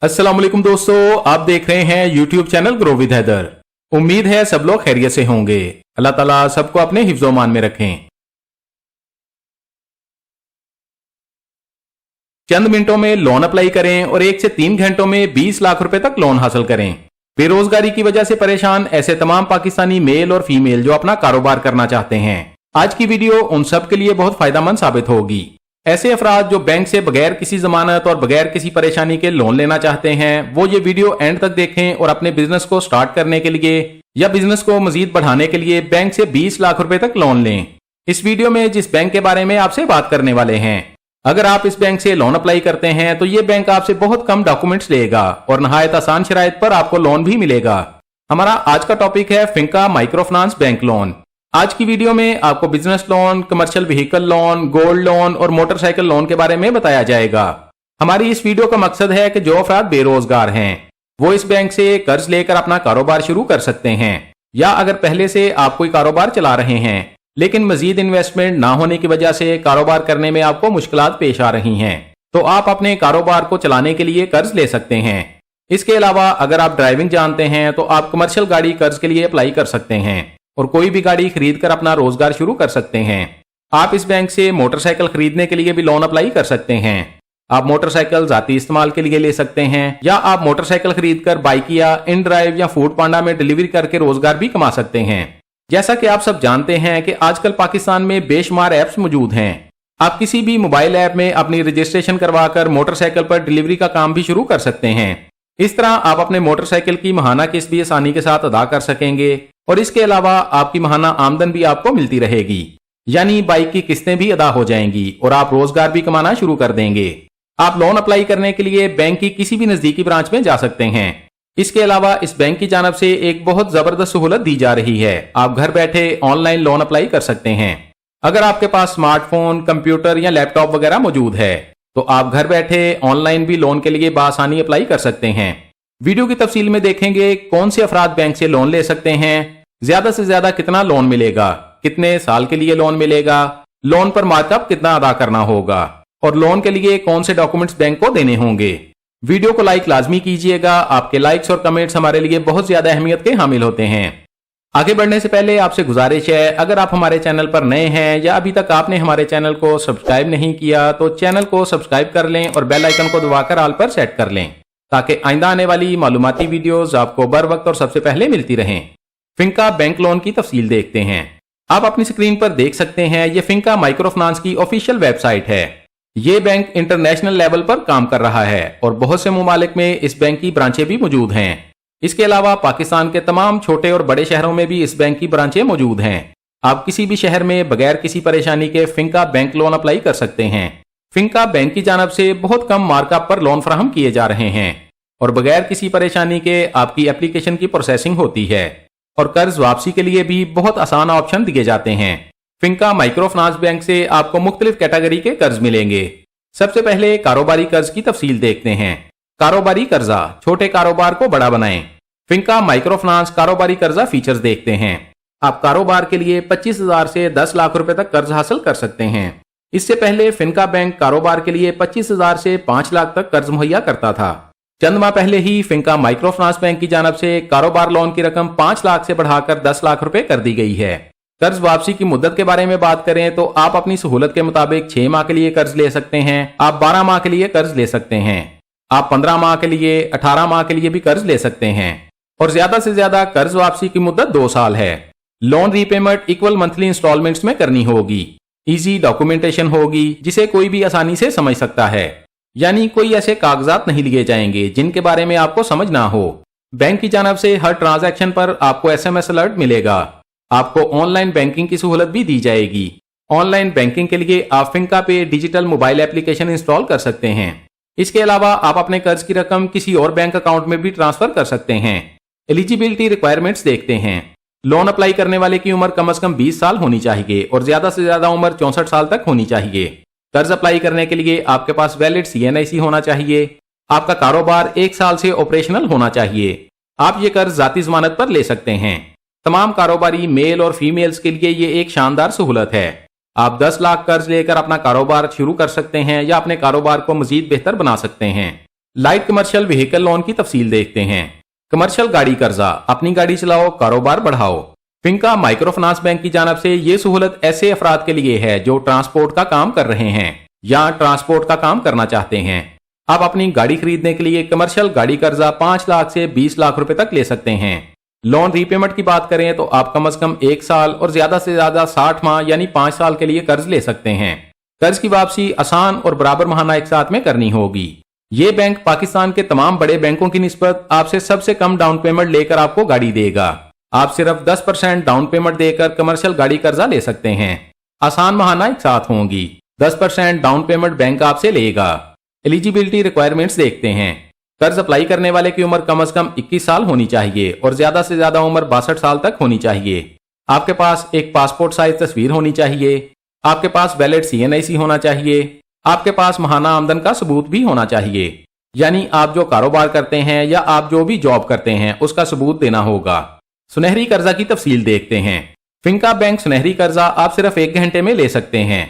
अस्सलाम वालेकुम दोस्तों, आप देख रहे हैं YouTube channel grow with Haider. उम्मीद है सब लोग खैरियत से होंगे। अल्लाह ताला सबको अपने हिफ्ज़ो मान में रखें। चंद मिनटों में लोन अप्लाई करें और 1 से 3 घंटों में 20 लाख रुपए तक लोन हासिल करें। बेरोजगारी की वजह से परेशान ऐसे तमाम पाकिस्तानी मेल और फीमेल जो अपना कारोबार करना चाहते हैं, आज की वीडियो उन सब के लिए बहुत फायदेमंद साबित होगी। ऐसे अफराद जो बैंक से बगैर किसी जमानत और बगैर किसी परेशानी के लोन लेना चाहते हैं, वो ये वीडियो एंड तक देखें और अपने बिजनेस को स्टार्ट करने के लिए या बिजनेस को मजीद बढ़ाने के लिए बैंक से 20 लाख रुपए तक लोन लें। इस वीडियो में जिस बैंक के बारे में आपसे बात करने वाले हैं, अगर आप इस बैंक से लोन अप्लाई करते हैं तो ये बैंक आपसे बहुत कम डॉक्यूमेंट्स लेगा और नहायत आसान शराइत पर आपको लोन भी मिलेगा। हमारा आज का टॉपिक है फिंका माइक्रो फाइनेंस बैंक लोन। आज की वीडियो में आपको business loan, commercial vehicle loan, gold loan और मोटरसाइकिल लोन के बारे में बताया जाएगा। हमारी इस वीडियो का मकसद है कि जो अफराद बेरोजगार हैं वो इस बैंक से कर्ज लेकर अपना कारोबार शुरू कर सकते हैं, या अगर पहले से आप कोई कारोबार चला रहे हैं लेकिन मजीद इन्वेस्टमेंट ना होने की वजह से कारोबार करने में आपको मुश्किलात पेश आ रही हैं, तो आप अपने कारोबार को चलाने के लिए कर्ज ले सकते हैं। इसके अलावा अगर आप ड्राइविंग जानते हैं तो आप कमर्शियल गाड़ी कर्ज के लिए अप्लाई कर सकते हैं और कोई भी गाड़ी खरीद कर अपना रोजगार शुरू कर सकते हैं। आप इस बैंक से मोटरसाइकिल खरीदने के लिए भी लोन अप्लाई कर सकते हैं। आप मोटरसाइकिल जाती इस्तेमाल के लिए ले सकते हैं, या आप मोटरसाइकिल खरीद कर बाइक या इन ड्राइव या फूड पांडा में डिलीवरी करके रोजगार भी कमा सकते हैं। जैसा कि आप सब जानते हैं कि आजकल पाकिस्तान में बेशुमार ऐप्स मौजूद हैं। आप किसी भी मोबाइल ऐप में अपनी रजिस्ट्रेशन करवाकर मोटरसाइकिल पर डिलीवरी का काम भी शुरू कर सकते हैं। इस तरह आप अपने मोटरसाइकिल की माहाना किस्त भी आसानी के साथ अदा कर सकेंगे और इसके अलावा आपकी माहाना आमदन भी आपको मिलती रहेगी, यानी बाइक की किस्तें भी अदा हो जाएंगी और आप रोजगार भी कमाना शुरू कर देंगे। आप लोन अप्लाई करने के लिए बैंक की किसी भी नजदीकी ब्रांच में जा सकते हैं। इसके अलावा इस बैंक की जानब से एक बहुत जबरदस्त सहूलत दी जा रही है। आप घर बैठे ऑनलाइन लोन अप्लाई कर सकते हैं। अगर आपके पास स्मार्टफोन, कंप्यूटर या लैपटॉप वगैरह मौजूद है तो आप घर बैठे ऑनलाइन भी लोन के लिए बआसानी अप्लाई कर सकते हैं। वीडियो की तफसील में देखेंगे कौन से अफराद बैंक से लोन ले सकते हैं, ज्यादा से ज्यादा कितना लोन मिलेगा, कितने साल के लिए लोन मिलेगा, लोन पर मार्कअप कितना अदा करना होगा और लोन के लिए कौन से डॉक्यूमेंट्स बैंक को देने होंगे। वीडियो को लाइक लाजमी कीजिएगा। आपके लाइक्स और कमेंट्स हमारे लिए बहुत ज्यादा अहमियत के हामिल होते हैं। आगे बढ़ने से पहले आपसे गुजारिश है, अगर आप हमारे चैनल पर नए हैं या अभी तक आपने हमारे चैनल को सब्सक्राइब नहीं किया तो चैनल को सब्सक्राइब कर लें और बेल आइकन को दबाकर ऑल पर सेट कर लें, ताकि आइंदा आने वाली मालूमाती वीडियोस आपको बर वक्त और सबसे पहले मिलती रहें। फिंका बैंक लोन की तफसील देखते हैं। आप अपनी स्क्रीन पर देख सकते हैं, ये फिंका माइक्रो फाइनेंस की ऑफिशियल वेबसाइट है। ये बैंक इंटरनेशनल लेवल पर काम कर रहा है और बहुत से मुमालिक में इस बैंक की ब्रांचें भी मौजूद हैं। इसके अलावा पाकिस्तान के तमाम छोटे और बड़े शहरों में भी इस बैंक की ब्रांचें मौजूद हैं। आप किसी भी शहर में बगैर किसी परेशानी के फिंका बैंक लोन अप्लाई कर सकते हैं। फिंका बैंक की जानब से बहुत कम मार्कअप पर लोन फराहम किए जा रहे हैं और बगैर किसी परेशानी के आपकी एप्लीकेशन की प्रोसेसिंग होती है और कर्ज वापसी के लिए भी बहुत आसान ऑप्शन दिए जाते हैं। फिंका माइक्रो फाइनेंस बैंक से आपको मुख्तलिफ कैटेगरी के कर्ज मिलेंगे। सबसे पहले कारोबारी कर्ज की तफसील देखते हैं। कारोबारी कर्जा, छोटे कारोबार को बड़ा बनाएं। फिंका माइक्रो फाइनेंस कारोबारी कर्जा फीचर्स देखते हैं। आप कारोबार के लिए 25,000 से 10 लाख रुपए तक कर्ज हासिल कर सकते हैं। इससे पहले फिंका बैंक कारोबार के लिए 25,000 से 5 लाख तक कर्ज मुहैया करता था। चंद माह पहले ही फिंका माइक्रो फाइनेंस बैंक की जानब से कारोबार लोन की रकम 5 लाख से बढ़ाकर 10 लाख रुपए कर दी गई है। कर्ज वापसी की मुद्दत के बारे में बात करें तो आप अपनी सहूलत के मुताबिक 6 माह के लिए कर्ज ले सकते हैं, आप 12 माह के लिए कर्ज ले सकते हैं, आप 15 माह के लिए, 18 माह के लिए भी कर्ज ले सकते हैं और ज्यादा से ज्यादा कर्ज वापसी की मुद्दत 2 साल है। Loan repayment equal monthly instalments में करनी होगी। इजी डॉक्यूमेंटेशन होगी जिसे कोई भी आसानी से समझ सकता है, यानी कोई ऐसे कागजात नहीं लिए जाएंगे जिनके बारे में आपको समझ ना हो। बैंक की जानब से हर ट्रांजैक्शन पर आपको SMS अलर्ट मिलेगा। आपको ऑनलाइन बैंकिंग की सहूलत भी दी जाएगी। ऑनलाइन बैंकिंग के लिए आप फिंका पे डिजिटल मोबाइल एप्लीकेशन इंस्टॉल कर सकते हैं। इसके अलावा आप अपने कर्ज की रकम किसी और बैंक अकाउंट में भी ट्रांसफर कर सकते हैं। एलिजिबिलिटी रिक्वायरमेंट्स देखते हैं। लोन अप्लाई करने वाले की उम्र कम से कम 20 साल होनी चाहिए और ज्यादा से ज्यादा उम्र 64 साल तक होनी चाहिए। कर्ज अप्लाई करने के लिए आपके पास वैलिड CNIC होना चाहिए। आपका कारोबार 1 साल से ऑपरेशनल होना चाहिए। आप ये कर्ज जाती जमानत पर ले सकते हैं। तमाम कारोबारी मेल और फीमेल्स के लिए ये एक शानदार सहूलत है। आप 10 लाख कर्ज लेकर अपना कारोबार शुरू कर सकते हैं या अपने कारोबार को मजीद बेहतर बना सकते हैं। लाइट कमर्शियल व्हीकल लोन की तफसील देखते हैं। कमर्शियल गाड़ी कर्जा, अपनी गाड़ी चलाओ, कारोबार बढ़ाओ। फिंका माइक्रो फाइनेंस बैंक की जानब से ये सहूलत ऐसे अफराद के लिए है जो ट्रांसपोर्ट का काम कर रहे हैं या ट्रांसपोर्ट का काम करना चाहते हैं। आप अपनी गाड़ी खरीदने के लिए कमर्शियल गाड़ी कर्जा 5 लाख से 20 लाख रुपए तक ले सकते हैं। लोन रीपेमेंट की बात करें तो आप कम से कम 1 साल और ज्यादा से ज्यादा 60 माह यानी 5 साल के लिए कर्ज ले सकते हैं। कर्ज की वापसी आसान और बराबर माहाना एक साथ में करनी होगी। ये बैंक पाकिस्तान के तमाम बड़े बैंकों की निस्बत आपसे सबसे कम डाउन पेमेंट लेकर आपको गाड़ी देगा। आप सिर्फ 10% डाउन पेमेंट देकर कमर्शियल गाड़ी कर्जा ले सकते हैं। आसान माहाना एक साथ होंगी। 10% डाउन पेमेंट बैंक आपसे लेगा। एलिजिबिलिटी रिक्वायरमेंट्स देखते हैं। कर्ज अप्लाई करने वाले की उम्र कम से कम 21 साल होनी चाहिए और ज्यादा से ज्यादा उम्र 62 साल तक होनी चाहिए। आपके पास एक पासपोर्ट साइज तस्वीर होनी चाहिए। आपके पास वैलिड CNIC होना चाहिए। आपके पास माहाना आमदन का सबूत भी होना चाहिए, यानी आप जो कारोबार करते हैं या आप जो भी जॉब करते हैं उसका सबूत देना होगा। सुनहरी कर्जा की तफसील देखते हैं। फिंका बैंक सुनहरी कर्जा आप सिर्फ 1 घंटे में ले सकते हैं।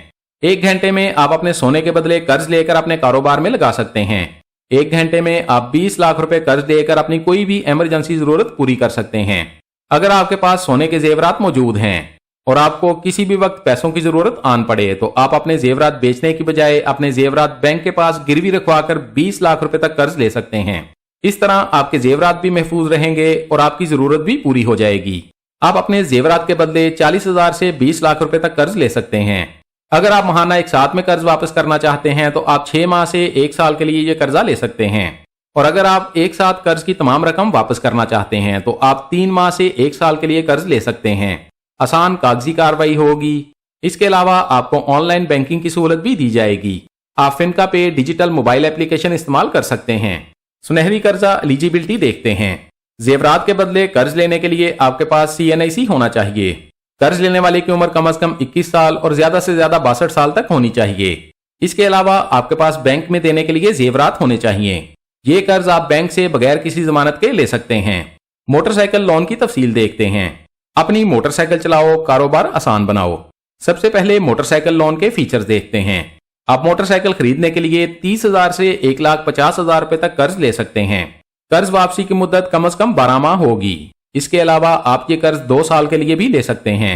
1 घंटे में आप अपने सोने के बदले कर्ज लेकर अपने कारोबार में लगा सकते हैं। 1 घंटे में आप 20 लाख रुपए कर्ज लेकर अपनी कोई भी इमरजेंसी जरूरत पूरी कर सकते हैं। अगर आपके पास सोने के जेवरात मौजूद हैं और आपको किसी भी वक्त पैसों की जरूरत आन पड़े तो आप अपने जेवरात बेचने की बजाय अपने जेवरात बैंक के पास गिरवी रखवाकर 20 लाख रुपए तक कर्ज ले सकते हैं। इस तरह आपके जेवरात भी महफूज रहेंगे और आपकी जरूरत भी पूरी हो जाएगी। आप अपने जेवरात के बदले 40,000 से 20 लाख रुपए तक कर्ज ले सकते हैं। अगर आप माहाना एक साथ में कर्ज वापस करना चाहते हैं तो आप 6 माह से 1 साल के लिए ये कर्जा ले सकते हैं। और अगर आप एक साथ कर्ज की तमाम रकम वापस करना चाहते हैं तो आप 3 माह से 1 साल के लिए कर्ज ले सकते हैं। आसान कागजी कार्रवाई होगी। इसके अलावा आपको ऑनलाइन बैंकिंग की सहूलत भी दी जाएगी। आप फिनका पे डिजिटल मोबाइल एप्लीकेशन इस्तेमाल कर सकते हैं। सुनहरी कर्जा एलिजिबिलिटी देखते हैं। जेवरात के बदले कर्ज लेने के लिए आपके पास CNIC होना चाहिए। कर्ज लेने वाले की उम्र कम से कम 21 साल और ज्यादा से ज्यादा 62 साल तक होनी चाहिए। इसके अलावा आपके पास बैंक में देने के लिए जेवरात होने चाहिए। ये कर्ज आप बैंक से बगैर किसी जमानत के ले सकते हैं। मोटरसाइकिल लोन की तफसील देखते हैं। अपनी मोटरसाइकिल चलाओ, कारोबार आसान बनाओ। सबसे पहले मोटरसाइकिल लोन के फीचर्स देखते हैं। आप मोटरसाइकिल खरीदने के लिए 30,000 से 1,50,000 रुपए तक कर्ज ले सकते हैं। कर्ज वापसी की मुद्दत कम से कम 12 माह होगी। इसके अलावा आप ये कर्ज 2 साल के लिए भी ले सकते हैं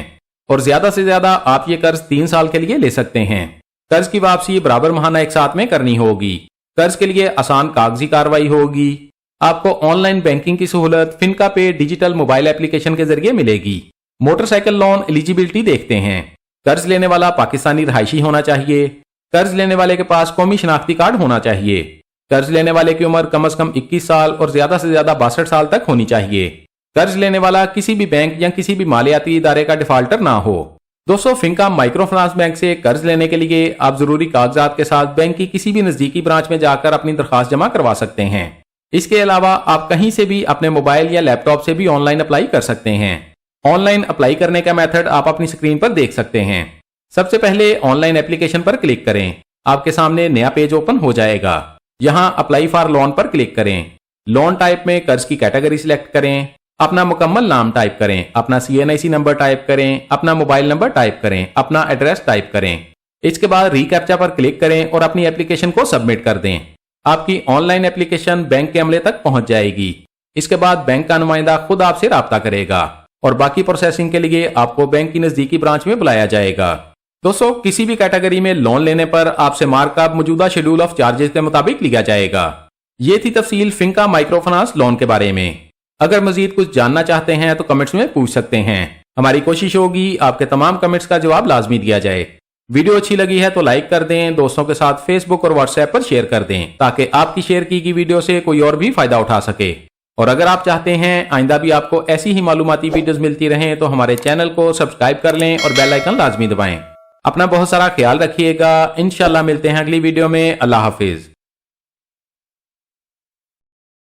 और ज्यादा से ज्यादा आप ये कर्ज 3 साल के लिए ले सकते हैं। कर्ज की वापसी बराबर माहाना एक साथ में करनी होगी। कर्ज के लिए आसान कागजी कार्रवाई होगी। आपको ऑनलाइन बैंकिंग की सहूलत फिनका पे डिजिटल मोबाइल एप्लीकेशन के जरिए मिलेगी। मोटरसाइकिल लोन एलिजिबिलिटी देखते हैं। कर्ज लेने वाला पाकिस्तानी रहायशी होना चाहिए। कर्ज लेने वाले के पास कौमी शनाख्ती कार्ड होना चाहिए। कर्ज लेने वाले की उम्र कम से कम 21 साल और ज्यादा से ज्यादा 62 साल तक होनी चाहिए। कर्ज लेने वाला किसी भी बैंक या किसी भी मालियाती इदारे का डिफाल्टर ना हो। दोस्तों, फिनका माइक्रो फाइनेंस बैंक से कर्ज लेने के लिए आप जरूरी कागजात के साथ बैंक की किसी भी नजदीकी ब्रांच में जाकर अपनी दरखास्त जमा करवा सकते हैं। इसके अलावा आप कहीं से भी अपने मोबाइल या लैपटॉप से भी ऑनलाइन अप्लाई कर सकते हैं। ऑनलाइन अप्लाई करने का मेथड आप अपनी स्क्रीन पर देख सकते हैं। सबसे पहले ऑनलाइन एप्लीकेशन पर क्लिक करें। आपके सामने नया पेज ओपन हो जाएगा। यहाँ अप्लाई फॉर लोन पर क्लिक करें। लोन टाइप में कर्ज की कैटेगरी सिलेक्ट करें। अपना मुकम्मल नाम टाइप करें। अपना CNIC नंबर टाइप करें। अपना मोबाइल नंबर टाइप करें। अपना एड्रेस टाइप करें। इसके बाद रीकैप्चा पर क्लिक करें और अपनी एप्लीकेशन को सबमिट कर दें। आपकी ऑनलाइन एप्लीकेशन बैंक के अमले तक पहुंच जाएगी। इसके बाद बैंक का नुमाइंदा खुद आपसे राब्ता करेगा और बाकी प्रोसेसिंग के लिए आपको बैंक की नजदीकी ब्रांच में बुलाया जाएगा। दोस्तों, किसी भी कैटेगरी में लोन लेने पर आपसे मार्कअप मौजूदा शेड्यूल ऑफ चार्जेस के मुताबिक लिया जाएगा। ये थी तफसील फिनका माइक्रो फाइनेंस लोन के बारे में। अगर मजीद कुछ जानना चाहते हैं तो कमेंट्स में पूछ सकते हैं। हमारी कोशिश होगी आपके तमाम कमेंट्स का जवाब लाजमी दिया जाए। वीडियो अच्छी लगी है तो लाइक कर दें, दोस्तों के साथ फेसबुक और व्हाट्सएप पर शेयर कर दें ताकि आपकी शेयर की गई वीडियो से कोई और भी फायदा उठा सके। और अगर आप चाहते हैं आइंदा भी आपको ऐसी ही मालूमाती वीडियोस मिलती रहें तो हमारे चैनल को सब्सक्राइब कर लें और बेल आइकन लाजमी दबाएं। अपना बहुत सारा ख्याल रखिएगा। इंशाल्लाह मिलते हैं अगली वीडियो में। अल्लाह हाफिज।